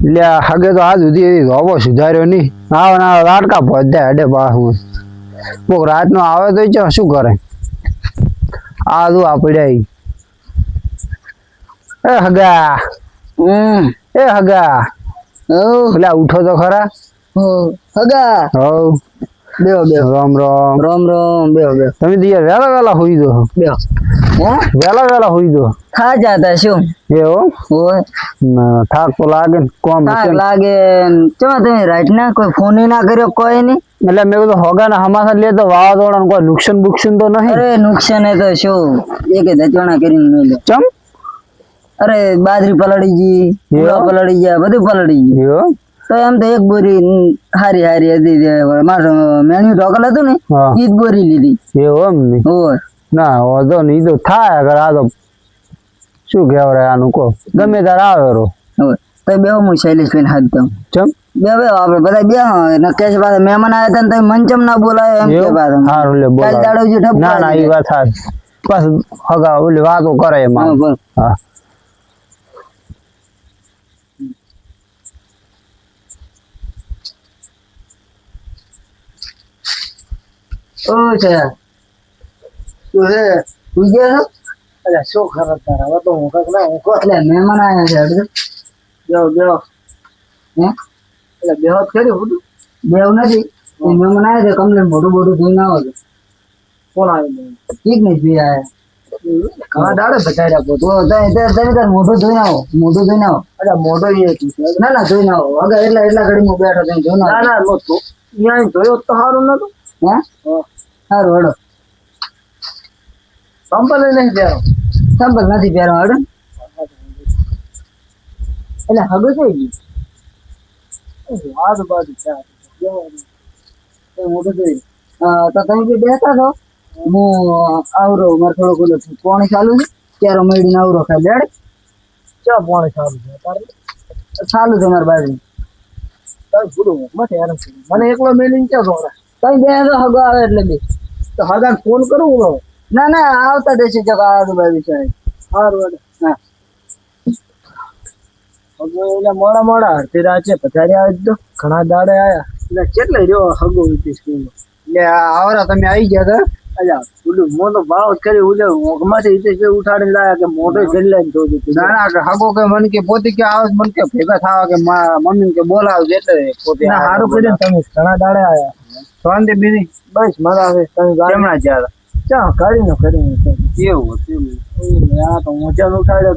એટલે હગે તો આજ સુધી રોબો સુધાર્યો નહીં. ના લાડકા પહોંચ્યા અડે બાહુ કોક રાત નો આવે તો છે શું કરે આ તું આપડ્યા એ હગા એ હગા પેલા ઉઠો તો ખરા હગા હવ બેહો બેહો રામ રામ રામ રામ બેહો બેહો તમે તો યાર વેલા હોઈ દો બેહો હે વેલા હોઈ દો ખા જાતા શું એવો ઓય થાક તો લાગે ને કોમ થાક લાગે ચમા તમે રાત ના કોઈ ફોન ના કર્યો કોઈ નહીં એટલે મેં કીધું હોગા ને હમાસા લે તો વાવાઝોડા કોઈ નુકસાન બુકસાન તો નહીં અરે નુકસાન એ તો શું એક દચવાણા કરીને મેલે ચમ અરે બાજરી પલળી ગઈ પૂળા પલળી ગયા બધું પલળી ગયું તો એમ તો એક બોરી હારી હતી મારું મેન્યુ ઢોકલ હતું ને ઈ જ બોરી લીધી એવું એમ ને ઓય ના વાંધો નહીં તો થાય અગર આ તો શું કહેવાય આનું કહો ગમે ત્યારે આવે રો તો બે હું શૈલેષભાઈ હાથ દઉં ચમ બે આપડે બધા બે નક્કી છે પાછા મહેમાન આવ્યા હતા ને મન ચમ ના બોલાય એમ કે પાછા સારું લે બોલાવ ના ના એ વાત હા બસ હગા ઓલી વાતો કરે એમાં હા ઓ છે શું છે તું ગયા છો અરે શું ખબર તારા હવે તો હું કક ના હું એટલે મહેમાન આવ્યા છે અડધું બેહો હે એટલે બેહો કરી બધું બેવ નથી મહેમાન આવ્યા છે કમ્પ્લેન મોટું જોઈને આવો છો કોણ આવ્યું ઠીક નહીં પી આવ્યા ઘણા દાડે બચાવ્યા પોતો તમે તાર મોઢું જોઈને આવો અરે મોઢો એ ના જોઈને આવો અગર એટલા ઘડીમાં બેઠો તમે જોઈને ના અહીંયા જોયો તો સારું નતું હે સારું હડો સંપલ નથી પહેરો હડો એટલે હગો થઈ ગયું આજુબાજુ મોટું જોઈ તો તમે જે બેઠા છો હું આવરો મારે થોડુંક ઓલું પોણી ચાલુ છે ત્યારે મેળીને આવરો ખાઈ બેડ ચા પોણી ચાલુ છે ચાલુ છે મારી બાજુ મને એકલો મેળીને ક્યાં જોડે કઈ બે હગો આવે એટલે બે તો હગા ફોન કરું ના આવતા દેશે જગા આજુબાજુ છે સારું હા હગો એટલે મોડા અડધી રાતે પધારી આવે તો ઘણા દાડે આયા એટલે કેટલે રહ્યો હગો સ્કૂલ એટલે આવરા તમે આવી ગયા હતા અલ્યા ઓલું મોટો ભાવ કરી ઉઠાડીને લાયા કે મોટો કરી લઈને જોજો ના હગો કે મને કે પોતે કે આવે મને કે ભેગા થવા કે મમ્મી કે બોલાવજો એટલે પોતે સારું કર્યું તમે ઘણા દાડે આયા શાંતિ બીજી બસ મજા આવે તમે કેમણા જ્યાં ચા કરીને એવું આ તો મજા ઉઠાડ્યો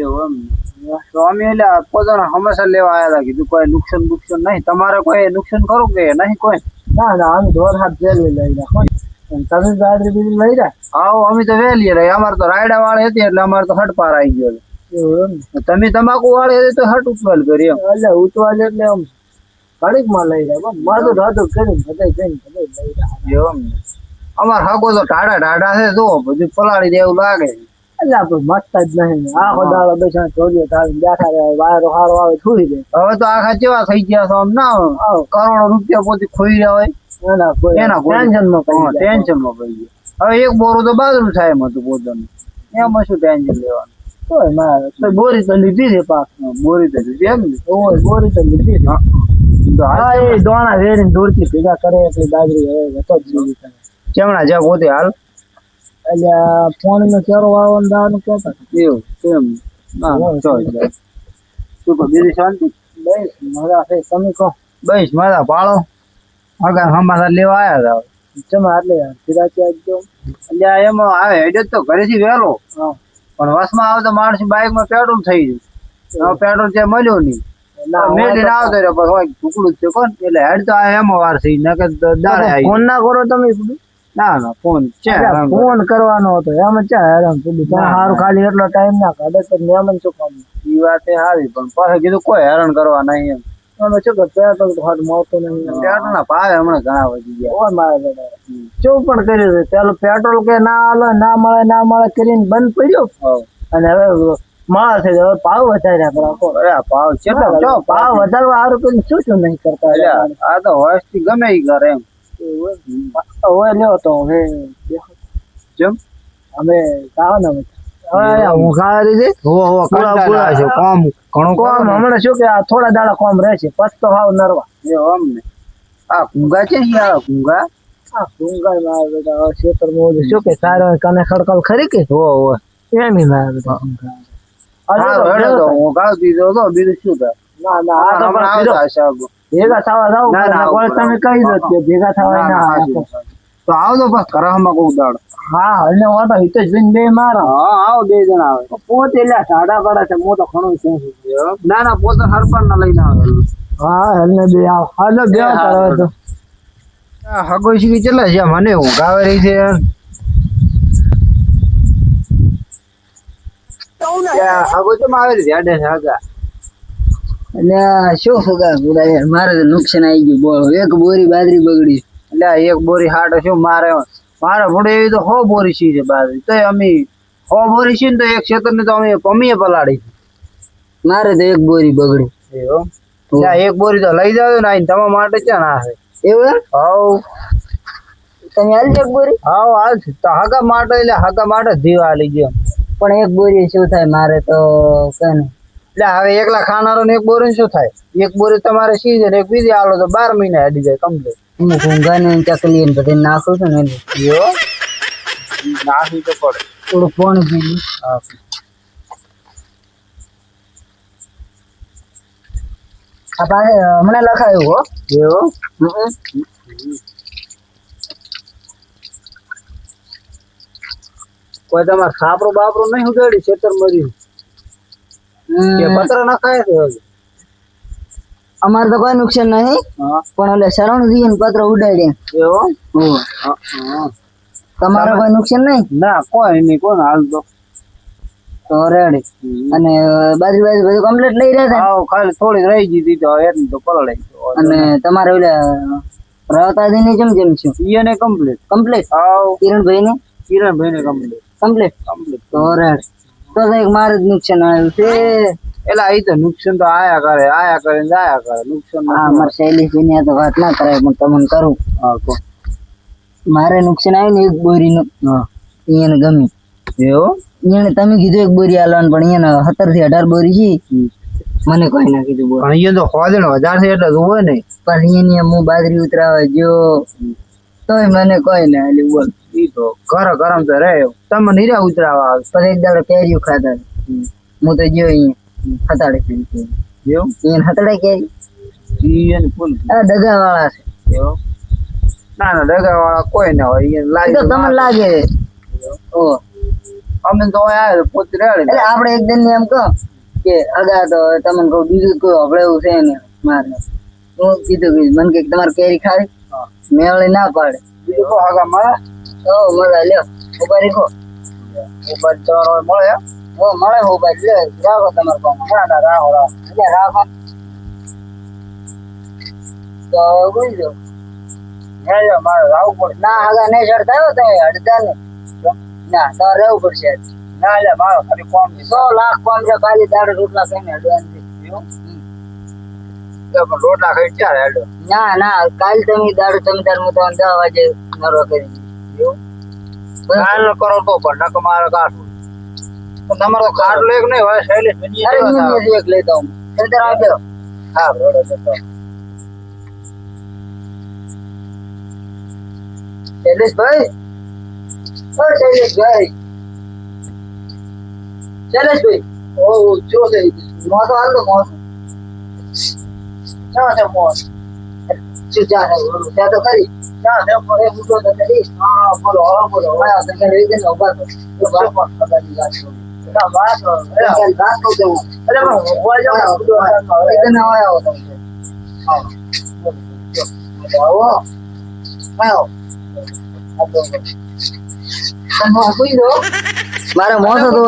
એવું એમ તો અમે એટલે પોતાના હંમેશા લેવા આવ્યા હતા કીધું કોઈ નુકસાન નહીં તમારે કોઈ નુકસાન ખરું કે નહીં કોઈ ના અમે દોર હાથ જેલવી લઈ રહ્યા તમે બાજરી બીજી લઈ રહ્યા આવો અમે તો વહેલી રહી અમારે તો રાયડા વાળી હતી એટલે અમારે તો હટ પાર આવી ગયો તમે તમાકુ વાળી હતી તો હટ ઉતવાલ કરી એમ એટલે ઉતવાલ એટલે આમ ઘડીક માં લઈ રહ્યા મારું રાધું કરીને બધા લઈ રહ્યા એમ અમારે હકો તો ઢાઢા છે જો બધું પલાળી દેવું લાગે એટલે આપડે મસ્ત જ નહીં આખો દાડો બેસા ચોરીઓ તાળી બેઠા રહ્યા વાયરો હારો આવે છોડી દે હવે તો આખા કેવા થઈ ગયા છો આમ ના કરોડો રૂપિયા પોતે ખોઈ રહ્યા હોય એના ટેન્શનમાં પડી ગયા હવે એક બોરું તો બાજરું થાય એમ હતું પોતાનું એમાં શું ટેન્શન લેવાનું બોરી તો લીધી છે પાક બોરી તો લીધી એમ ને બોરી તો લીધી હા એ દોણા વેરીને દૂરથી ભેગા કરે એટલે બાજરી હવે હતો જ કેમણા જ્યાં પોતે હાલ એટલે ફોન નો ચેરો વાવવાનું દાવાનું કેતા એવું એમ શું કહો બીજી શાંતિ બસ મજા છે તમે કહો બસ મારા પાળો આગળ હમાસા લેવા આવ્યા હતા ચમ આટલે ધીરાચી આવજો એટલે એમાં આવે હેડે તો ઘરેથી વહેલો પણ વસમાં આવે તો માણસ બાઇકમાં પેટ્રોલ થઈ ગયું પેટ્રોલ ત્યાં મળ્યો નહીં મેળીને આવતો રહ્યો પણ હોય ટુકડું જ છે કોણ એટલે હેડ તો એમાં વાર થઈ નકર દાડે આવી ફોન ના કરો તમે ના ફોન ફોન કરવાનો હતો એમ ચા હેરાન સુધી સારું ખાલી એટલો ટાઈમ ના કાઢે તો મેમન શું કામ એ વાત એ સારી પણ પાછું કીધું કોઈ હેરાન કરવા નહીં એમ શું કે પેટ્રોલ તો હાથ મળતો નહીં પેટ્રોલ ના ભાવ હમણાં ઘણા વધી ગયા હોય મારા શું પણ કર્યું છે પેલું પેટ્રોલ કે ના હાલે ના મળે કરીને બંધ પડ્યો અને હવે મળે છે હવે ભાવ વધાર્યા ભાવ કેટલો ભાવ વધારવા સારું કરીને શું નહીં કરતા આ તો હોશ થી ગમે એ કરે એમ હવે લ્યો તો હવે જેમ અમે ગાવાના ઊંઘ આવે છે હો કંટાળા છે કોમ ઘણું કોમ હમણાં શું કે આ થોડા દાડા કોમ રહેશે પછી તો હાવ નરવા એ અમને આ કુંગા છે ને આ કુંગા આ ડુંગર માં બેટા ખેતર માં શું કે તારે કને ખડકલ ખરી કે હો એની ના બેટા હારો હેડો તો હું ગાવ દીધો તો બીજું શું થાય ના ના આ તો હમણાં પણ આવતા હશે ભેગા થવા જાવ ના, ના, પણ તમે કહી દો કે ભેગા થવા ના તો આવજો બસ ઘરમાં કોક દાડો હા એટલે હું તો હિતેશભાઈ બે મારા હા આવો 2 જણા આવે પોતે એટલે સાડા પડે છે હું તો ઘણું છું ના ના પોતે હરપણ ના લઈને આવે હા એટલે બે આવ હાલો બે કરો તો હગોઈ શીખી ચલા છે મને ઊંઘ આવે રહી છે હગો તો આવે છે હેડે છે હગા એટલે શું ફગા ગુડા યાર મારે તો નુકસાન આવી ગયું બોલો એક બોરી બાજરી બગડી એટલે એક બોરી હાટો શું મારે ભોડે એવી તો 100 બોરી સી છે બાજરી તો અમે 100 બોરી સી ને તો એક ક્ષેત્ર ને તો અમે પમીએ પલાડી મારે તો એક બોરી બગડી એવું એક બોરી તો લઈ જાવ ને આઈને તમારા માટે ક્યાં ના આવે એવું હાવ તમે હાલ એક બોરી હાવ હાલ છે તો હગા માટે એટલે હગા માટે જીવ આલી ગયો પણ એક બોરી શું થાય મારે તો કઈ નહીં એટલે હવે એકલા ખાનારો ને એક બોરી શું થાય એક બોરી તમારે સી છે ને એક બીજી આલો તો 12 મહિના હેડી જાય કમ્પ્લીટ હું ઊંઘા ને ચકલી ને બધે નાખું છું ને યો નાખી તો પડે થોડું પાણી પી હા આ પાસે હમણાં લખાયું હો એવો કોઈ તમારે સાપરું બાપરું નહીં ઉગાડી ખેતર મર્યું કે પત્ર નખાય છે હજી અમારે તો કોઈ નુકસાન નહીં પણ એટલે શરણજી ને પત્ર ઉડાડ્યા એવો તમારે કોઈ નુકસાન નહીં ના કોઈ નહીં કોને હાલ તો રેડી અને બાજુ બાજુ બધું કમ્પ્લીટ લઈ રહ્યા હતા હા ખાલી થોડી રહી ગઈ તો એટલી તો પલળાઈ ગયો અને તમારે ઓલા રાવતાજી ની જેમ જેમ છું એને કમ્પ્લીટ હાવ કિરણભાઈ ને કમ્પ્લીટ તો રેડી તો એક મારે જ નુકસાન આવ્યું છે એટલે આ તો નુકસાન તો આયા કરે ને જાયા કરે નુકસાન હા મારે શૈલેષભાઈ ની તો વાત ના કરાય પણ તમને કરું મારે નુકસાન આવ્યું ને એક બોરી નું એને ગમી એવો એને તમે કીધું એક બોરી આલવાનું પણ એને 17 થી 18 બોરી છે મને કોઈ ના કીધું બોલ પણ અહીંયા તો ખોદણ વધારે છે એટલે જોવે ને પણ એની હું બાજરી ઉતરાવે જો તોય મને કોઈ ના એટલે બોલ ઈ તો ગરમ તો રહે તમે નીરા ઉતરાવા આવે પછી એક દાડો કેરીયું ખાતા હું તો જો અહીંયા હતાડે કેરી એવું એને હતાડે કેરી ઈ એને ફૂલ આ દગા વાળા છે એવું ના દગા વાળા કોઈ ના હોય એને લાગે તો તમને લાગે ઓ અમે તો આયા પોતે રેડી એટલે આપણે એક દિન એમ કહો કે અગા તો તમને કહું બીજું કોઈ આપણે એવું છે ને મારે હું કીધું કે મને કે તમારે કેરી ખાવી મેળે ના પાડે બીજું કો હગા મારા તો મળે લ્યો ઉભા રીખો ઉપર ચારો મળે ઓ મળે ઉભા લે રાખો તમારે કામ ના રાખો એટલે રાખો તો ગુંજો હે મારે રાવું પડે ના આગા નહીં ચડતા હો તમે અડધા ને ના તો રહેવું પડશે ના એટલે મારો ખાલી કોમ 100 લાખ કોમ છે ખાલી દાડે રોટલા કઈને અડવાનું પણ રોટલા ખાઈ ચાર હેડો ના ના કાલ તમે દાડો તમે તાર હું તો 10 વાગે નરો કરી એવું કાલ કરો તો પણ નક મારે કાઢું તો તમારો ખાટલો એક નહીં હોય શૈલેષ બની અરે હું એક લેતા હું તમે તાર આવજો હા રોડે જતો શૈલેષભાઈ ઓ શૈલેષભાઈ ઓ જો છે મોસો હાલ તો મોસો ચા છે મોસ શું ચા છે ચા તો ખરી ચા છે પણ એ ઉઠો તો ખરી હા બોલો હા તમે લઈ દે ઉભા તો વાત ખબર ની વાત ના વાત વાત નો દેવું અરે પણ હોવા જાવ એકદમ આવો તમે હા આવો મારે મોસો તો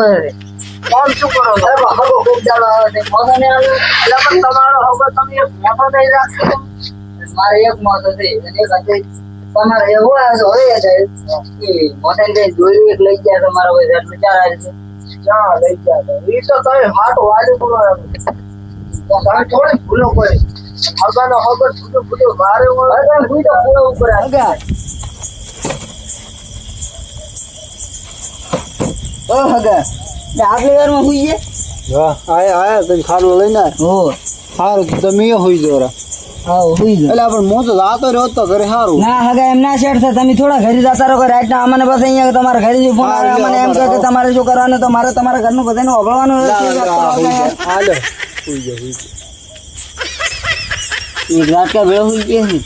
કોણ શું કરો હગો ખૂબ જાડો આવે છે મોસો ને આવે એટલે પણ તમારો હગો તમે એક મોટો થઈ રાખશો મારે એક મોસો છે અને એક હશે તમારે એવું આવે તો હોય જાય કે મોટા ને દોરી એક લઈ ગયા તમારા હોય એટલે ચાર આવે છે ચા લઈ ગયા એ તો તમે હાટ વાજુ પૂરો તમે થોડી ભૂલો કરી હગાનો હગો ભૂલો મારે ભૂલો ઉપર હગા ઓ હગા આગલી વારમાં હુઈ ગયા હા આયા તમે ખાડો લઈને આયા. હો સારું તો તમે એ હોઈ જોરા. હા હુઈ ગયો એટલે આપણે મોં તો જાતો રહ્યો તો ઘરે સારું. ના હગા એમ ના શેઠ થાય તમે થોડા ઘરે જતા રહો રાઈટ ના અમને બસ અહીંયા તમારા ઘરે ફોન આવે અમને એમ કહે કે તમારે શું કરવાનું તો મારે તમારા ઘરનું બધાનું અભળવાનું હાલો હોઈ જાઓ. એક રાત કા વેળ હુઈ ગયા